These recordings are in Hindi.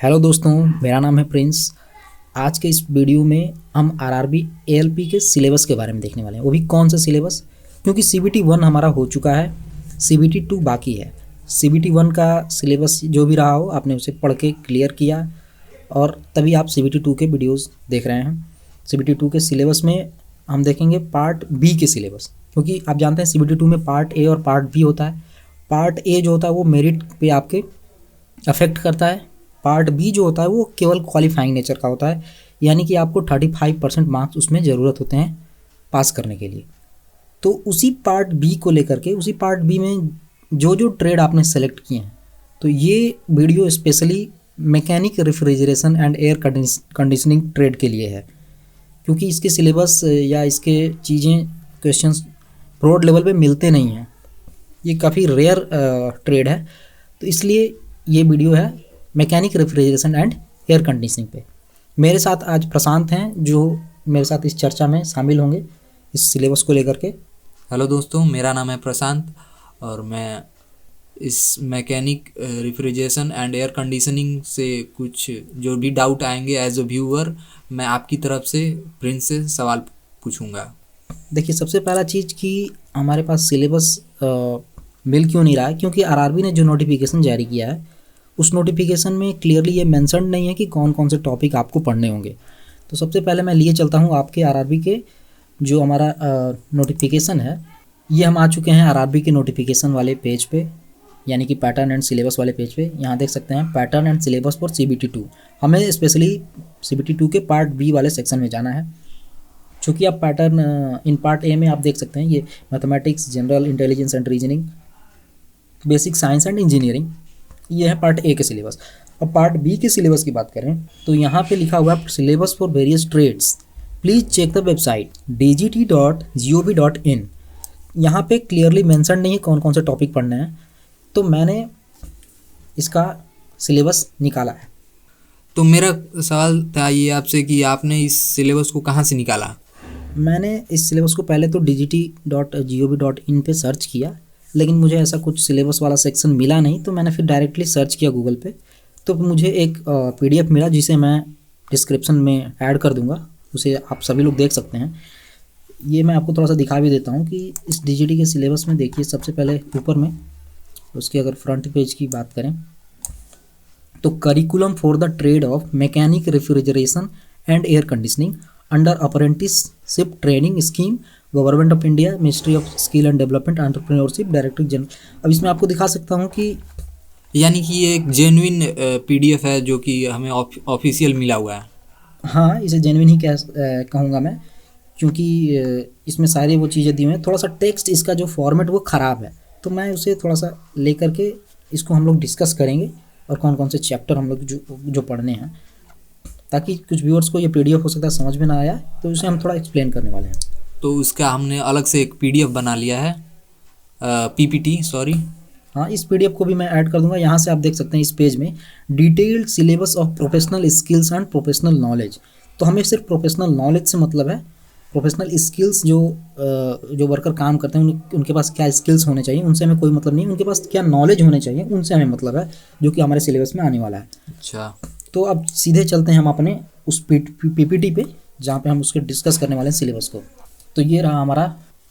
हेलो दोस्तों, मेरा नाम है प्रिंस। आज के इस वीडियो में हम आरआरबी एएलपी के सिलेबस के बारे में देखने वाले हैं। वो भी कौन सा सिलेबस, क्योंकि सीबीटी 1 हमारा हो चुका है, सीबीटी 2 बाकी है। सीबीटी 1 का सिलेबस जो भी रहा हो आपने उसे पढ़ के क्लियर किया और तभी आप सीबीटी 2 के वीडियोस देख रहे हैं। सीबीटी 2 के सिलेबस में हम देखेंगे पार्ट बी के सिलेबस, क्योंकि आप जानते हैं सीबीटी 2 में पार्ट ए और पार्ट बी होता है। पार्ट ए जो होता है वो मेरिट पे आपके अफेक्ट करता है। पार्ट बी जो होता है वो केवल क्वालिफाइंग नेचर का होता है, यानी कि आपको 35% मार्क्स उसमें ज़रूरत होते हैं पास करने के लिए। तो उसी पार्ट बी को लेकर के, उसी पार्ट बी में जो जो ट्रेड आपने सेलेक्ट किए हैं, तो ये video specially mechanic refrigeration and air conditioning trade के लिए है, क्योंकि इसके सिलेबस या इसके चीज़ें क्वेश्चंस ब्रॉड लेवल पे मिलते नहीं हैं। ये काफ़ी रेयर ट्रेड है, तो इसलिए ये वीडियो है mechanic refrigeration and air conditioning पे। मेरे साथ आज प्रशांत हैं जो मेरे साथ इस चर्चा में शामिल होंगे इस सिलेबस को लेकर के। हेलो दोस्तों, मेरा नाम है प्रशांत और मैं इस mechanic refrigeration and air conditioning से कुछ जो भी डाउट आएंगे एज अ व्यूअर, मैं आपकी तरफ से प्रिंस से सवाल पूछूंगा। देखिए, सबसे पहला चीज़ कि हमारे पास सिलेबस मिल क्यों नहीं रहा है, क्योंकि आरआरबी ने जो नोटिफिकेशन जारी किया है उस नोटिफिकेशन में क्लियरली ये मेंशन नहीं है कि कौन कौन से टॉपिक आपको पढ़ने होंगे। तो सबसे पहले मैं लिए चलता हूँ आपके आरआरबी के जो हमारा नोटिफिकेशन है। ये हम आ चुके हैं आरआरबी के नोटिफिकेशन वाले पेज पे, यानी कि पैटर्न एंड सिलेबस वाले पेज पे। यहाँ देख सकते हैं pattern and syllabus for CBT 2। हमें स्पेशली सीबीटी 2 के पार्ट बी वाले सेक्शन में जाना है। चूँकि आप पैटर्न इन पार्ट ए में आप देख सकते हैं ये mathematics, general intelligence and reasoning, basic science and engineering, ये है पार्ट ए के सिलेबस। अब पार्ट बी के सिलेबस की बात करें तो यहाँ पे लिखा हुआ है syllabus for various trades, please check the website dgt.gov.in। यहाँ पे क्लियरली मेंशन नहीं है कौन कौन से टॉपिक पढ़ने हैं, तो मैंने इसका सिलेबस निकाला है। तो मेरा सवाल था ये आपसे कि आपने इस सिलेबस को कहाँ से निकाला? मैंने इस सिलेबस को पहले तो dgt.gov.in पे सर्च किया, लेकिन मुझे ऐसा कुछ सिलेबस वाला सेक्शन मिला नहीं, तो मैंने फिर डायरेक्टली सर्च किया गूगल पे। तो मुझे एक पीडीएफ मिला जिसे मैं डिस्क्रिप्शन में ऐड कर दूंगा, उसे आप सभी लोग देख सकते हैं। ये मैं आपको थोड़ा सा दिखा भी देता हूँ कि इस डीजीटी के सिलेबस में देखिए, सबसे पहले ऊपर में उसके अगर फ्रंट पेज की बात करें तो curriculum for the trade off mechanic refrigeration and air conditioning under apprenticeship training scheme, government of India, ministry of skill and development, entrepreneurship, director general. अब इसमें आपको दिखा सकता हूँ कि यानी कि ये एक जेन्युइन पीडीएफ है जो कि हमें ऑफिशियल मिला हुआ है। हाँ, इसे जेन्युइन ही कहूँगा मैं, क्योंकि इसमें सारी वो चीज़ें दी हुई हैं। थोड़ा सा टेक्स्ट इसका जो फॉर्मेट वो ख़राब है, तो मैं उसे थोड़ा सा ले करके इसको हम लोग डिस्कस करेंगे और कौन कौन से चैप्टर हम लोग जो पढ़ने हैं, ताकि कुछ व्यूअर्स को ये पीडीएफ हो सकता है समझ में ना आया, तो उसे हम थोड़ा एक्सप्लेन करने वाले हैं। तो उसका हमने अलग से एक पीडीएफ बना लिया है, पीपीटी सॉरी। हाँ, इस पीडीएफ को भी मैं ऐड कर दूंगा। यहाँ से आप देख सकते हैं इस पेज में detailed syllabus of professional skills and professional knowledge. तो हमें सिर्फ प्रोफेशनल नॉलेज से मतलब है। प्रोफेशनल स्किल्स जो वर्कर काम करते हैं उनके पास क्या स्किल्स होने चाहिए उनसे हमें कोई मतलब नहीं, उनके पास क्या नॉलेज होने चाहिए उनसे हमें मतलब है, जो कि हमारे सिलेबस में आने वाला है। अच्छा, तो अब सीधे चलते हैं हम अपने उस पीपीटी पे, जहाँ पे हम उसके डिस्कस करने वाले हैं सिलेबस को। तो ये रहा हमारा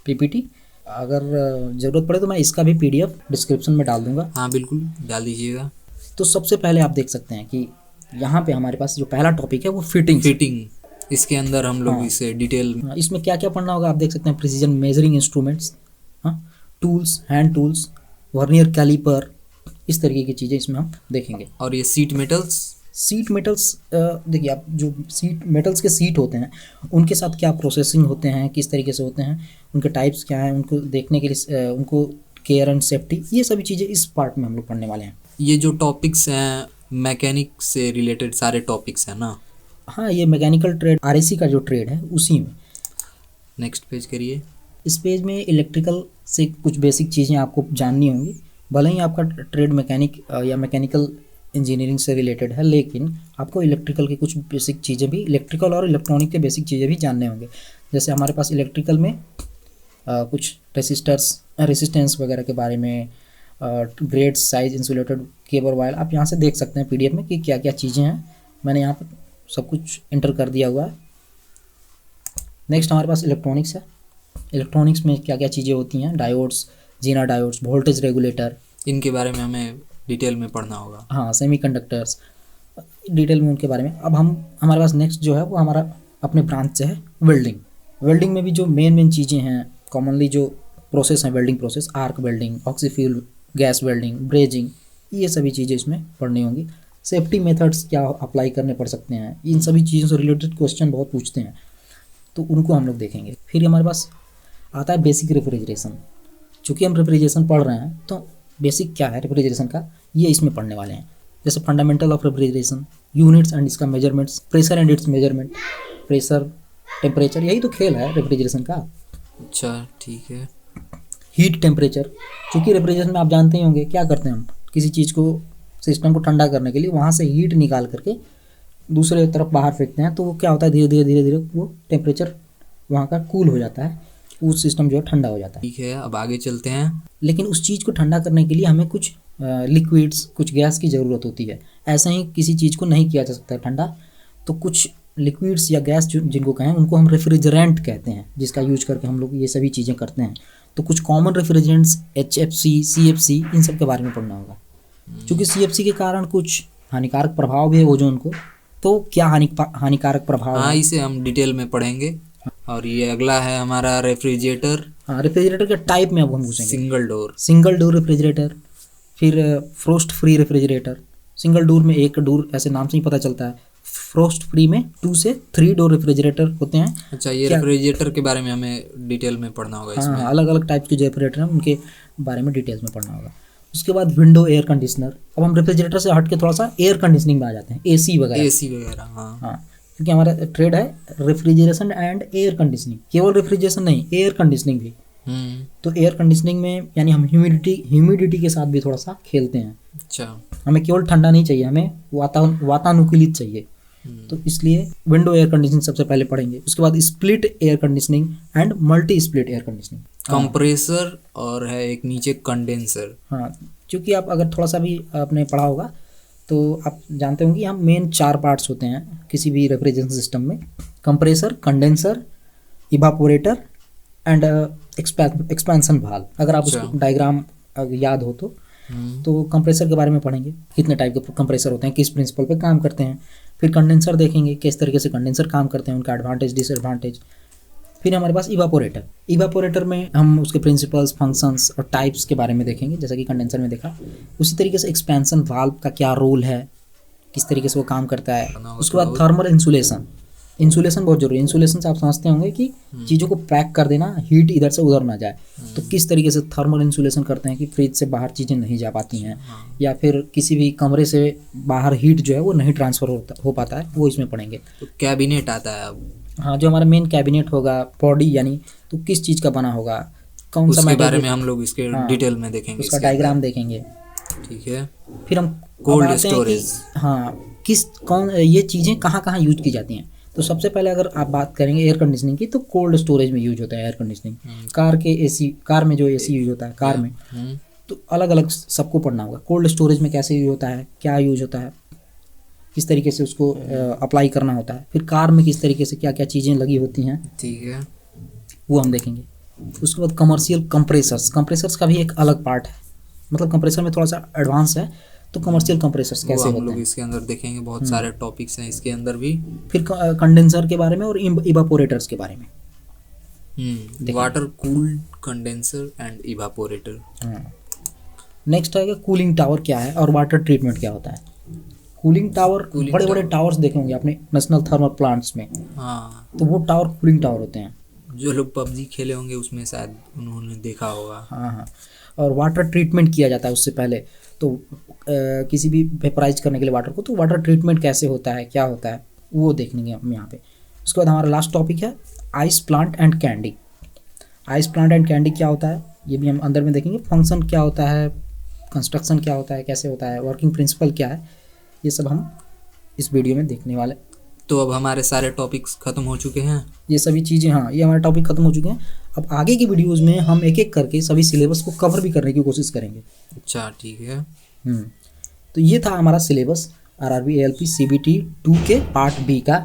पीपीटी। अगर ज़रूरत पड़े तो मैं इसका भी पीडीएफ डिस्क्रिप्शन में डाल दूंगा। हाँ बिल्कुल डाल दीजिएगा। तो सबसे पहले आप देख सकते हैं कि यहाँ पे हमारे पास जो पहला टॉपिक है वो फिटिंग। इसके अंदर हम लोग इसे डिटेल, इसमें क्या क्या पढ़ना होगा आप देख सकते हैं। Precision measuring instruments, tools, hand tools, vernier caliper, इस तरीके की चीज़ें इसमें हम देखेंगे। और ये सीट मेटल्स, देखिए, आप जो सीट मेटल्स के सीट होते हैं उनके साथ क्या प्रोसेसिंग होते हैं, किस तरीके से होते हैं, उनके टाइप्स क्या हैं, उनको देखने के लिए उनको केयर एंड सेफ्टी, ये सभी चीज़ें इस पार्ट में हम लोग पढ़ने वाले हैं। ये जो टॉपिक्स हैं मैकेनिक से रिलेटेड सारे टॉपिक्स हैं ना? हाँ, ये मैकेनिकल ट्रेड, आरएसी का जो ट्रेड है उसी में। नेक्स्ट पेज करिए। इस पेज में इलेक्ट्रिकल से कुछ बेसिक चीज़ें आपको जाननी होंगी। भले ही आपका ट्रेड मैकेनिक या मैकेनिकल इंजीनियरिंग से रिलेटेड है, लेकिन आपको इलेक्ट्रिकल की कुछ बेसिक चीज़ें भी, इलेक्ट्रिकल और इलेक्ट्रॉनिक के बेसिक चीज़ें भी जानने होंगे। जैसे हमारे पास इलेक्ट्रिकल में कुछ रेसिस्टेंस वगैरह के बारे में, grade size insulated cable wire, आप यहाँ से देख सकते हैं PDF में कि क्या क्या चीज़ें हैं। मैंने यहाँ पर सब कुछ इंटर कर दिया हुआ है। नेक्स्ट हमारे पास इलेक्ट्रॉनिक्स है। इलेक्ट्रॉनिक्स में क्या क्या चीज़ें होती हैं, डायोड्स, जीना डायोड्स, वोल्टेज रेगुलेटर, इनके बारे में हमें डिटेल में पढ़ना होगा। हाँ, सेमीकंडक्टर्स, डिटेल में उनके बारे में। अब हमारे पास नेक्स्ट जो है वो हमारा अपने ब्रांच से है वेल्डिंग। वेल्डिंग में भी जो मेन चीज़ें हैं, कॉमनली जो प्रोसेस हैं welding process, arc welding, oxyfuel gas welding, brazing, ये सभी चीज़ें इसमें पढ़नी होंगी। सेफ्टी मेथड्स क्या अप्लाई करने पड़ सकते हैं, इन सभी चीज़ों से रिलेटेड क्वेश्चन बहुत पूछते हैं, तो उनको हम लोग देखेंगे। फिर हमारे पास आता है बेसिक रेफ्रिजरेशन। चूँकि हम रेफ्रिजरेशन पढ़ रहे हैं तो बेसिक क्या है रेफ्रिजरेशन का, ये इसमें पढ़ने वाले हैं। जैसे fundamental of refrigeration, units and इसका measurements, pressure and its measurement, pressure, temperature, यही तो खेल है रेफ्रिजरेशन का। अच्छा, ठीक है। हीट टेम्परेचर, चूँकि रेफ्रिजरेशन में आप जानते ही होंगे क्या करते हैं हम, किसी चीज़ को, सिस्टम को ठंडा करने के लिए वहाँ से हीट निकाल करके दूसरे तरफ बाहर फेंकते हैं, तो वो क्या होता है, धीरे धीरे वो टेम्परेचर वहाँ का कूल हो जाता है, वो सिस्टम जो है ठंडा हो जाता है। ठीक है, अब आगे चलते हैं। लेकिन उस चीज़ को ठंडा करने के लिए हमें कुछ लिक्विड्स, कुछ गैस की ज़रूरत होती है। ऐसे ही किसी चीज़ को नहीं किया जा सकता ठंडा, तो कुछ लिक्विड्स या गैस जिनको कहें उनको हम रेफ्रिजरेंट कहते हैं, जिसका यूज करके हम लोग ये सभी चीज़ें करते हैं। तो कुछ कॉमन रेफ्रिजरेंट्स HFC, CFC, इन सब के बारे में पढ़ना होगा। क्योंकि CFC के कारण कुछ हानिकारक प्रभाव भी है ओजोन को, तो क्या हानिकारक प्रभाव हाँ, है, इसे हम डिटेल में पढ़ेंगे। और ये अगला है हमारा रेफ्रिजरेटर। हाँ, रेफ्रिजरेटर के टाइप में अब हम पूछेंगे। सिंगल डोर रेफ्रिजरेटर, फिर frost free refrigerator. Single door में एक डोर, ऐसे नाम से ही पता चलता है। फ्रोस्ट फ्री में 2 से 3 डोर रेफ्रिजरेटर होते हैं। अच्छा, ये रेफ्रिजरेटर के बारे में हमें डिटेल में पढ़ना होगा। इसमें हाँ, अलग अलग टाइप के जो रेफ्रिजरेटर हैं उनके बारे में डिटेल्स में पढ़ना होगा। उसके बाद विंडो एयर कंडीशनर। अब हम रेफ्रिजरेटर से हट के थोड़ा सा एयर कंडीशनिंग में आ जाते हैं, AC वगैरह। हाँ, क्योंकि हमारा ट्रेड है रेफ्रिजरेशन एंड एयर कंडीशनिंग, केवल रेफ्रिजरेशन नहीं, एयर कंडीशनिंग भी। तो एयर कंडीशनिंग में यानी हम ह्यूमिडिटी के साथ भी थोड़ा सा खेलते हैं। अच्छा, हमें केवल ठंडा नहीं चाहिए, हमें वातानुकूलित चाहिए। तो इसलिए विंडो एयर कंडीशनिंग सबसे पहले पढ़ेंगे। उसके बाद split air conditioning and multi split air conditioning, compressor और है एक नीचे कंडेंसर। हाँ, क्योंकि आप अगर थोड़ा सा भी आपने पढ़ा होगा तो आप जानते होंगे यहाँ मेन 4 पार्ट्स होते हैं किसी भी रेफ्रिजरेशन सिस्टम में: compressor, condenser, evaporator and expansion valve. अगर आप उसको डायग्राम याद हो तो कंप्रेसर के बारे में पढ़ेंगे, कितने टाइप के कंप्रेसर होते हैं, किस प्रिंसिपल पे काम करते हैं। फिर कंडेंसर देखेंगे, किस तरीके से कंडेंसर काम करते हैं, उनका एडवांटेज, डिसएडवांटेज। फिर हमारे पास इवापोरेटर में हम उसके प्रिंसिपल्स, फंक्शंस और टाइप्स के बारे में देखेंगे, जैसा कि कंडेंसर में देखा। उसी तरीके से एक्सपेंशन वाल्व का क्या रोल है, किस तरीके से वो काम करता है। उसके बाद थर्मल इंसुलेशन बहुत जरूरी है। इंसुलेशन से आप समझते होंगे कि चीज़ों को पैक कर देना, हीट इधर से उधर ना जाए। तो किस तरीके से थर्मल इंसुलेशन करते हैं कि फ्रिज से बाहर चीज़ें नहीं जा पाती हैं, या फिर किसी भी कमरे से बाहर हीट जो है वो नहीं ट्रांसफ़र हो पाता है, वो इसमें पढ़ेंगे। तो कैबिनेट आता है अब। हाँ, जो हमारा मेन कैबिनेट होगा, बॉडी यानी, तो किस चीज़ का बना होगा, कौन सा उसके बारे में हम लोग इसके डिटेल में देखेंगे, उसका डायग्राम देखेंगे। ठीक है। फिर हम कोल्ड स्टोरेज, हाँ, ये चीज़ें कहाँ कहाँ यूज की जाती हैं। तो सबसे पहले अगर आप बात करेंगे एयर कंडीशनिंग की, तो कोल्ड स्टोरेज में यूज होता है एयर कंडीशनिंग। कार में जो AC यूज होता है, कार में, तो अलग अलग सबको पढ़ना होगा। कोल्ड स्टोरेज में कैसे यूज होता है, क्या यूज होता है, किस तरीके से उसको अप्लाई करना होता है। फिर कार में किस तरीके से क्या क्या चीज़ें लगी होती हैं, ठीक है, वो हम देखेंगे। उसके बाद कमर्शियल कंप्रेसर्स का भी एक अलग पार्ट है, मतलब कंप्रेसर में थोड़ा सा एडवांस है, तो कमर्शियल कंप्रेसर्स कैसे होते हैं, हम लोग इसके अंदर देखेंगे। बहुत सारे टॉपिक्स हैं इसके अंदर भी। फिर कंडेंसर के बारे में और इवापोरेटर्स के बारे में। Water cooled condenser and evaporator. हाँ, नेक्स्ट है कूलिंग टावर क्या है और वाटर ट्रीटमेंट क्या होता है। कूलिंग टावर, बड़े बड़े टावर्स देखे होंगे आपने नेशनल थर्मल प्लांट्स में। हाँ, तो वो टावर कूलिंग टावर होते हैं। जो लोग PUBG खेले होंगे उसमें शायद उन्होंने देखा होगा। हाँ, और वाटर ट्रीटमेंट किया जाता है उससे पहले। तो किसी भी वेपराइज करने के लिए वाटर को, तो वाटर ट्रीटमेंट कैसे होता है, क्या होता है, वो देखेंगे हम यहाँ पे। उसके बाद हमारा लास्ट टॉपिक है ice plant and candy. Ice plant and candy क्या होता है, ये भी हम अंदर में देखेंगे। फंक्शन क्या होता है, कंस्ट्रक्शन क्या होता है, कैसे होता है, वर्किंग प्रिंसिपल क्या है, ये सब हम इस वीडियो में देखने वाले। तो अब हमारे सारे टॉपिक्स ख़त्म हो चुके हैं, ये सभी चीज़ें, हाँ, ये हमारे टॉपिक ख़त्म हो चुके हैं। अब आगे की वीडियोज़ में हम एक एक करके सभी सिलेबस को कवर भी करने की कोशिश करेंगे। अच्छा ठीक है। तो ये था हमारा सिलेबस RRB ALP CBT 2 के पार्ट बी का।